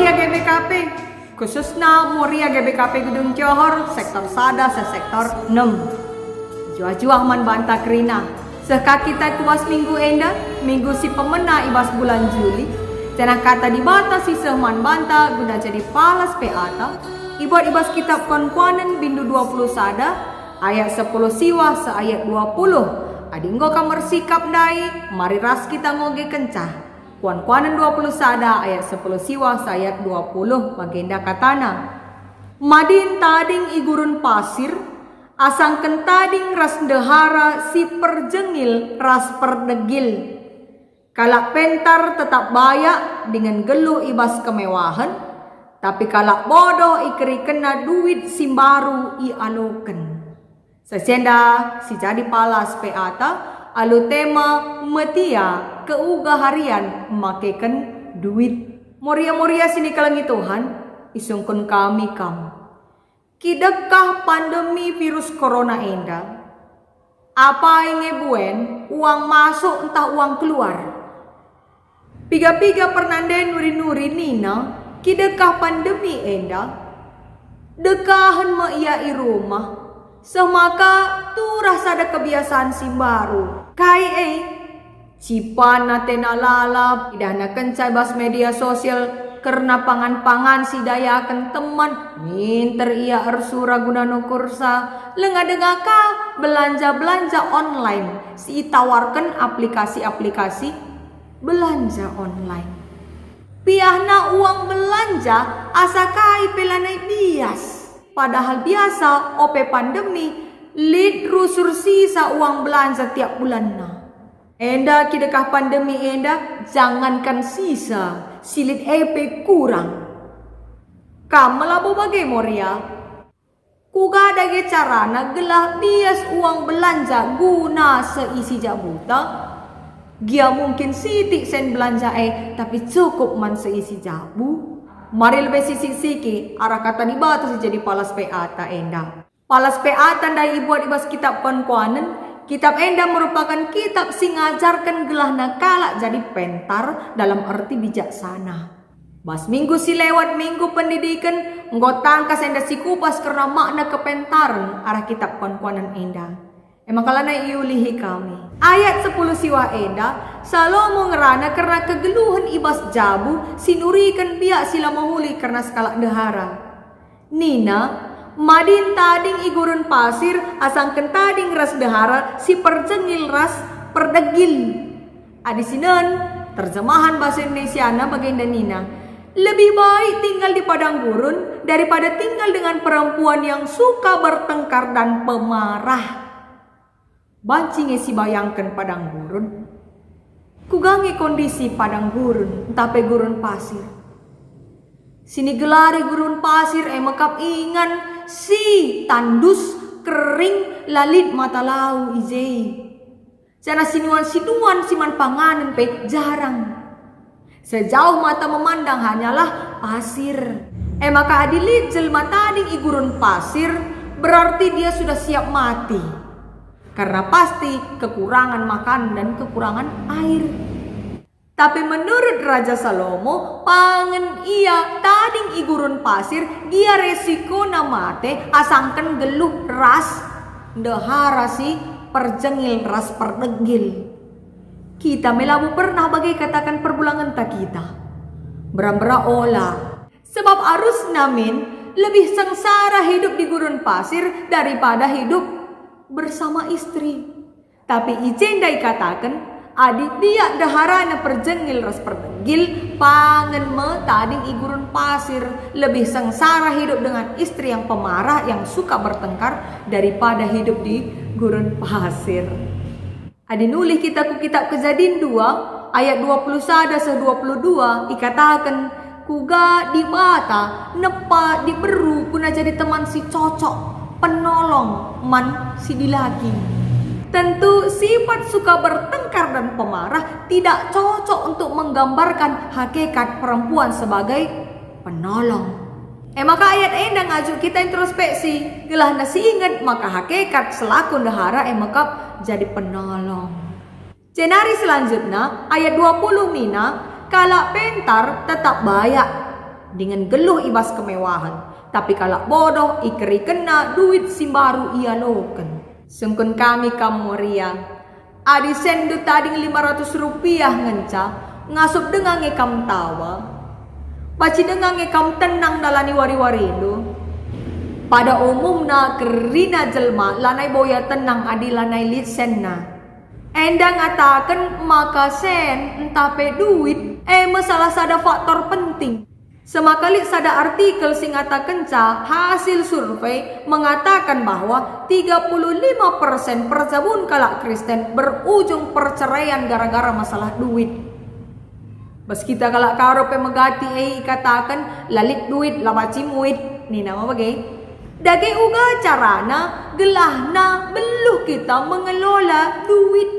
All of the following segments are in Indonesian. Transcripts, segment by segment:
Moria GBKP, khususnya Moria GBKP Gedung Johor, sektor Sada, sektor 6. Juah-juah man banta kerina. Seka kita kuas minggu enda, minggu si pemena ibas bulan Juli. Jangan kata dibata si sehman banta guna jadi palas peata. Ibuat ibas kitab konkuanen bindu 20 sada, ayat 10 siwa seayat 20. Adinggo kamar sikap dai, mari ras kita ngoge kencah. Kuan-kuanan 20 sada ayat 10 siwa ayat 20 bagenda katana. Madin tading igurun pasir, asang kentading ras dehara si perjengil ras perdegil. Kalak pentar tetap bayak dengan geluh ibas kemewahan, tapi kalak bodoh ikeri kena duit simbaru i anuken. Sesenda si jadi palas peata, alu tema metia keuga harian memakekan duit. Moria-moria sini kalangi Tuhan, isungkun kami kamu. Kidekah pandemi virus corona enda? Apa yang ngebuen, uang masuk entah uang keluar. Piga-piga pernanden nuri-nuri nina, kidekah pandemi enda? Dekahan ma iya i rumah. Semaka tu rasa ada kebiasaan simbaru. Kai cipana tena lalap, idahna kencai bas media sosial karena pangan-pangan si daya akan teman minter ia ersura guna nukursa lenga-dengaka belanja-belanja online si tawarkan aplikasi-aplikasi belanja online. Piahna uang belanja asakai pelanai bias. Padahal biasa ope pandemi lid rusur sisa uang belanja tiap bulanna. Enda kidekah pandemi enda jangankan sisa silit EP kurang. Kamu labu bagai Moria. Kuga dage carana gelah bias uang belanja guna seisi jabuta. Gia mungkin sitik sen belanja tapi cukup man seisi jabu. Mari lebih sisik-siki arah kata dibata jadi palas peata enda. Palas peata dari ibuat ibas kitab konkuanen. Kitab enda merupakan kitab sing ngajarkan gelah nakala jadi pentar dalam arti bijaksana. Bas minggu si lewat minggu pendidikan nggotangkas enda si kupas karena makna kepentaran arah kitab konkuanen enda. Emang kalana iulihi kami. Ayat 10 siwa enda Salomo ngerana karena kegeluhan ibas jabu sinurikan biak sila mahuli karena skala dehara. Nina madin tading igurun pasir asang kentading ras dehara si perjengil ras perdegil. Adisinan terjemahan bahasa Indonesiana baginda Nina. Lebih baik tinggal di padang gurun daripada tinggal dengan perempuan yang suka bertengkar dan pemarah. Bancingnya si bayangkan padang gurun. Kugangi kondisi padang gurun, tapi gurun pasir. Sini gelari gurun pasir mekap ingan si tandus kering lalit mata lau izei. Sana sinuan-sinuan siman panganan pe jarang. Sejauh mata memandang hanyalah pasir. Maka adilit jelma tading igurun pasir berarti dia sudah siap mati. Karena pasti kekurangan makan dan kekurangan air. Tapi menurut Raja Salomo, pangen ia tading igurun pasir, dia resiko namate asangkan geluh ras dehara si perjengil ras perdegil. Kita melabu pernah bagai katakan perbulangan tak kita. Beram-bera ola. Sebab arus namin lebih sengsara hidup di gurun pasir daripada hidup bersama istri. Tapi ijen dai katakan adik dia daharana perjengil ras perdegil pangen me tading igurun pasir lebih sengsara hidup dengan istri yang pemarah yang suka bertengkar daripada hidup di gurun pasir. Adi nulih kita ku kitab Kejadian 2 ayat 20 sada se 22 ikatakan kuga di mata nepa diberu kuna jadi teman si cocok penolong man si dilaki. Tentu sifat suka bertengkar dan pemarah tidak cocok untuk menggambarkan hakikat perempuan sebagai penolong. Maka ayat endang ngaju kita introspeksi gelah nasi ingat maka hakikat selaku dahara maka jadi penolong. Jenari selanjutnya ayat 20 mina kala pentar tetap bayak dengan geluh ibas kemewahan. Tapi kalau bodoh ikeri kena duit simbaru ia loken. Sungkun kami kamoria. Adi sendu tading 500 rupiah ngenca ngasup dengan ngekam tawa. Baci dengan ngekam tenang dalani wari-wari lu. Pada umumna kerina jelma lanai boya tenang adi lanai litsenna. Enda ngatakan maka sen entah pe duit masalah sada faktor penting. Semakalik sada artikel sing ngatakan hasil survei mengatakan bahwa 35% perjabun kalak Kristen berujung perceraian gara-gara masalah duit. Bas kita kalak karo pe megati katakan lalit duit labaci muit ni nama bagai. Dage uga carana gelahna beluh kita mengelola duit.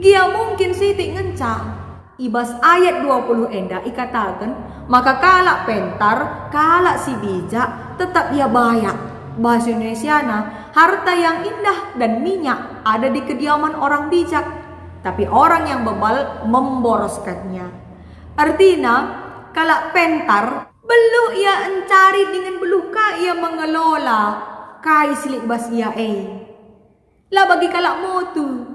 Gia mungkin siti ngenca. Ibas ayat 20 enda ikatakan maka kalak pentar, kalak si bijak tetap ia bayak. Bahasa Indonesiana, harta yang indah dan minyak ada di kediaman orang bijak, tapi orang yang bebal memboroskannya. Artinya, kalak pentar beluh ia encari dengan beluh ka ia mengelola kai silik bas ia lah bagi kalak motu.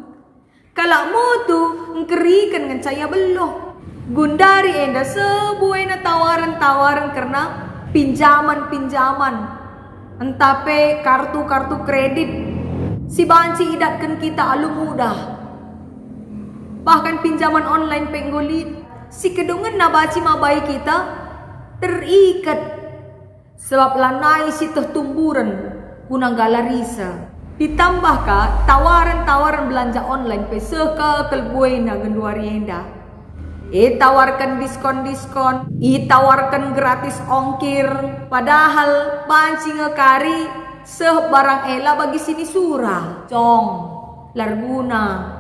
Kalak motu ngkerikan dengan caya beluh. Gundari enda sebuah tawaran-tawaran karena pinjaman-pinjaman. Entape kartu-kartu kredit. Si banci idatkan kita alu mudah. Bahkan pinjaman online penggolit. Si kedungan nabaci mabai kita terikat. Sebab lanai si tertumburan kunang galarisa. Ditambah ka tawaran-tawaran belanja online peseka kelbuena genduari enda. Tawarkan diskon-diskon, tawarkan gratis ongkir. Padahal banci ngekari sebarang ela bagi sini surah. Cong, larguna.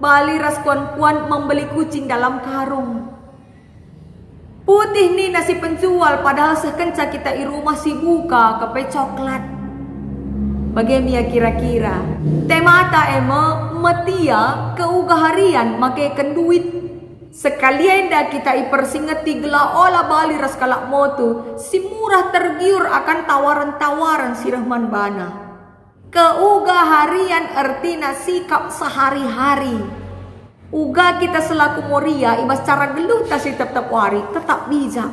Bali ras kuan-kuan membeli kucing dalam karung. Putih nih nasi penjual padahal sekenca kita i rumah si buka kepe coklat. Bagaimana kira-kira? Temata metia keugaharian makaikan duit. Sekalian dah kita ipersingeti gela olah bali ras kalak motu. Si murah tergiur akan tawaran-tawaran si Rahman Bana. Keugaharian artinya sikap sehari-hari. Uga kita selaku moria ibas cara geluh tasi tetap wari tetap bijak.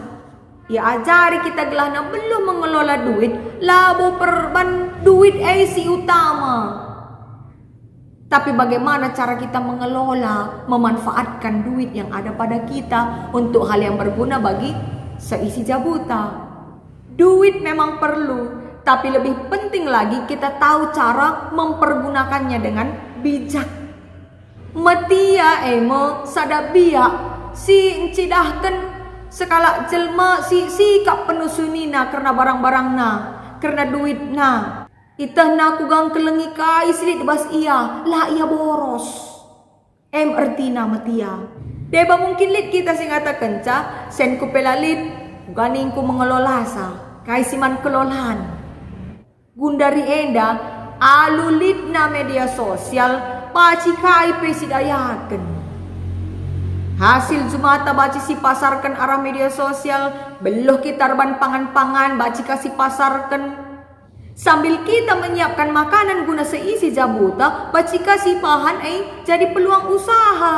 Ya ajari kita gelahna belum mengelola duit, labu perban duit si utama. Tapi bagaimana cara kita mengelola, memanfaatkan duit yang ada pada kita untuk hal yang berguna bagi seisi jabuta. Duit memang perlu, tapi lebih penting lagi kita tahu cara mempergunakannya dengan bijak. Metia sadabia si encidahkan sekala jelma si sikap penusunina karena barang-barang na, karena duit na. Itah na kugang kelengi kai silit bas ia, lah ia boros. Artina metia. Deba mungkin lit kita sing ngatakan sen ku pelalit, ganing ku mengelola sa, kai siman kelolahan. Gundari enda, alulit na media sosial, paci kai pesidayakan. Hasil Jumata baci si pasarkan arah media sosial, beluh kita reban pangan-pangan baci kasih pasarkan. Sambil kita menyiapkan makanan guna seisi jabuta, baci kasih bahan jadi peluang usaha.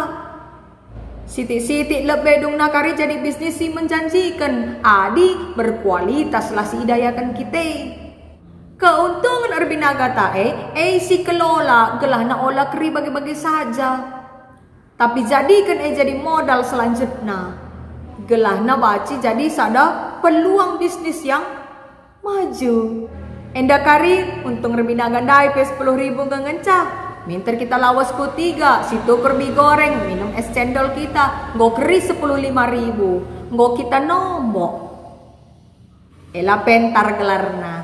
Sitik-sitik lebih dong nakari jadi bisnis si menjanjikan. Adi berkualitas lah si idayakan kita. Keuntungan erbinaga si kelola gelah na olah keri bagi-bagi saja. Tapi jadikan jadi modal selanjutnya. Gelah na baci jadi sada peluang bisnis yang maju. Enda kari untung rebina gandai pe 10.000 ngenca. Minter kita lawas ku 3, si tukur mie goreng, minum es cendol kita, nggo keri 15.000, nggo kita nombok. Ela pentar gelarna,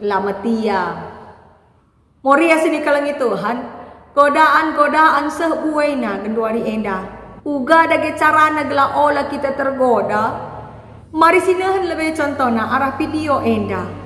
lametia. Moria sini kalangi Tuhan. Godaan-godaan sebuaina genduari enda. Uga dage carana gela olah kita tergoda. Mari sinahan lebih contohna arah video enda.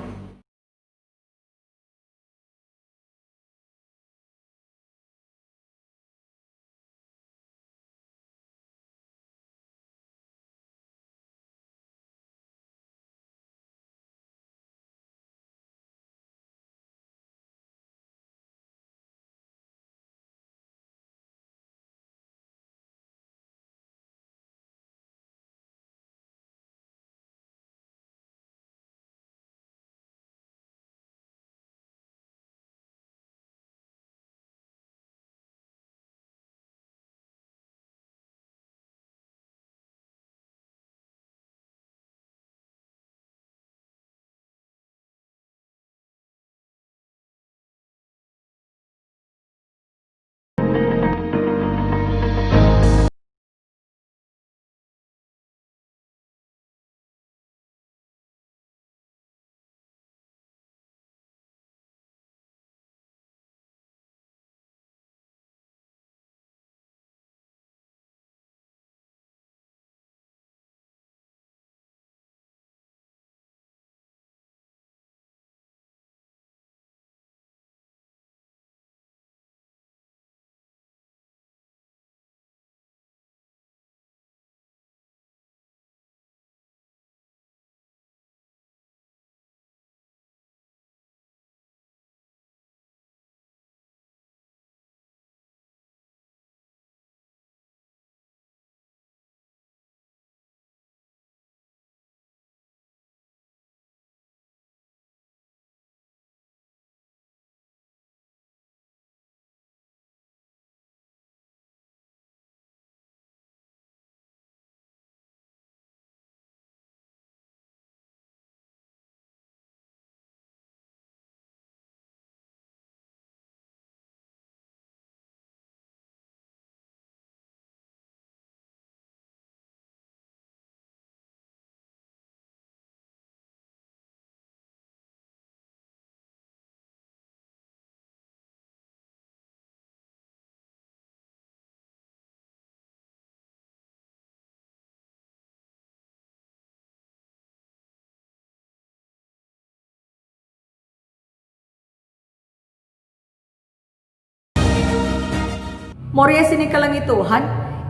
Moria sini kelengi Tuhan,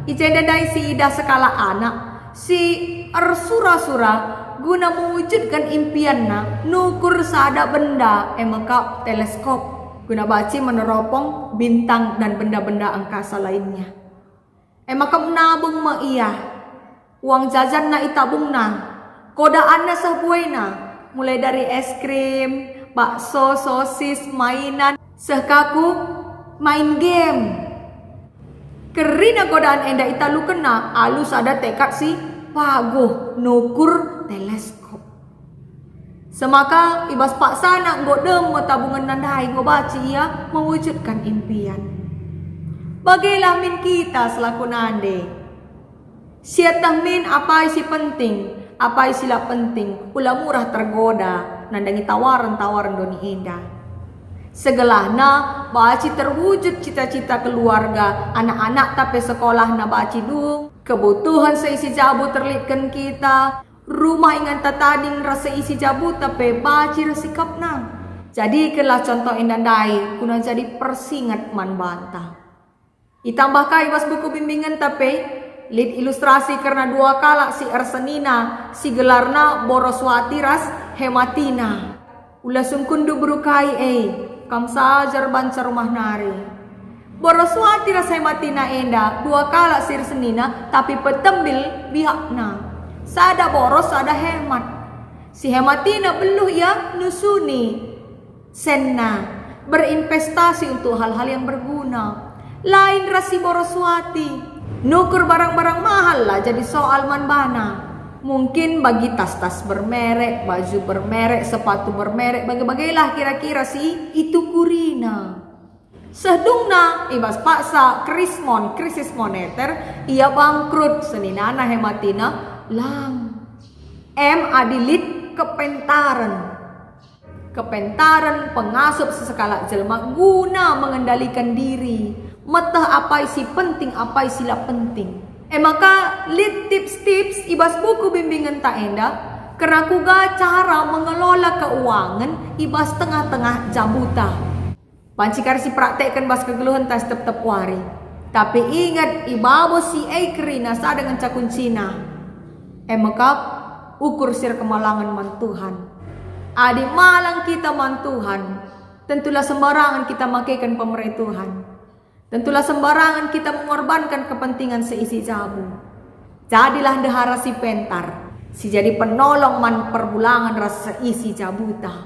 ijenda dai si ida sekala anak, si ersura-sura guna mewujudkan impianna, nukur sada benda emakap teleskop guna baci meneropong bintang dan benda-benda angkasa lainnya. Emakap nabung ma iya, uang jajan na itabung na, kodaan na sabuena, mulai dari es krim, bakso, sosis, mainan, sehkaku main game. Kerina godaan enda italu kena, alus ada tekad si pagoh nukur teleskop. Semaka ibas paksana ngodem tabungan nandai ngobaci ia mewujudkan impian. Bagilah min kita selaku nande. Siatah min apa isi penting, apa isilah penting, ulah murah tergoda, nandangi tawaran-tawaran doni indah. Segelahna baci terwujud cita-cita keluarga, anak-anak tapi sekolah na baci dung, kebutuhan seisi jabu terlitkan kita, rumah ingan tatading rasa isi jabu tapi baci resikapna. Jadi kelah contoh indandai kuna jadi persingat man bantah. Itambahkan ibas buku bimbingan tapi lid ilustrasi karena dua kala si Ersenina, si gelarna Boroswati ras Hematina. Ulah sungkundu berukai kam sajar bancar rumah nari. Boroswati ras Hematina enda dua kala si Ersenina tapi petembil bihakna. Sada boros sada hemat. Si Hematina beluh ya nusuni senna berinvestasi untuk hal-hal yang berguna. Lain rasi Boroswati nukur barang-barang mahal lah jadi soal manbana. Mungkin bagi tas-tas bermerek, baju bermerek, sepatu bermerek, bagai-bagailah kira-kira si itu kurina. Sedungna ibas paksa krisis moneter ia bangkrut seninana Hematina lang. Adilit kepentaran pengasup sesekala jelma guna mengendalikan diri. Metah apa isi penting, apa isilah penting. Maka lit tips-tips ibas buku bimbingan tak enda karena kuga cara mengelola keuangan ibas tengah-tengah jabuta. Pancikar si praktekkan bas kegeluhan tas tetap wari. Tapi ingat ibabo si kerina sa dengan cakuncina. Maka ukur sir kemalangan man Tuhan. Adi malang kita man Tuhan. Tentulah sembarangan kita makaikan pemerintah Tuhan. Tentulah sembarangan kita mengorbankan kepentingan seisi jabu. Jadilah dehara si pentar, si jadi penolong man perbulangan rasa isi jabuta.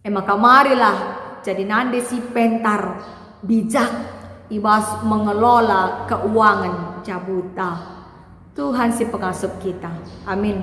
Maka marilah jadi nande si pentar bijak ibas mengelola keuangan jabuta. Tuhan si pengasup kita. Amin.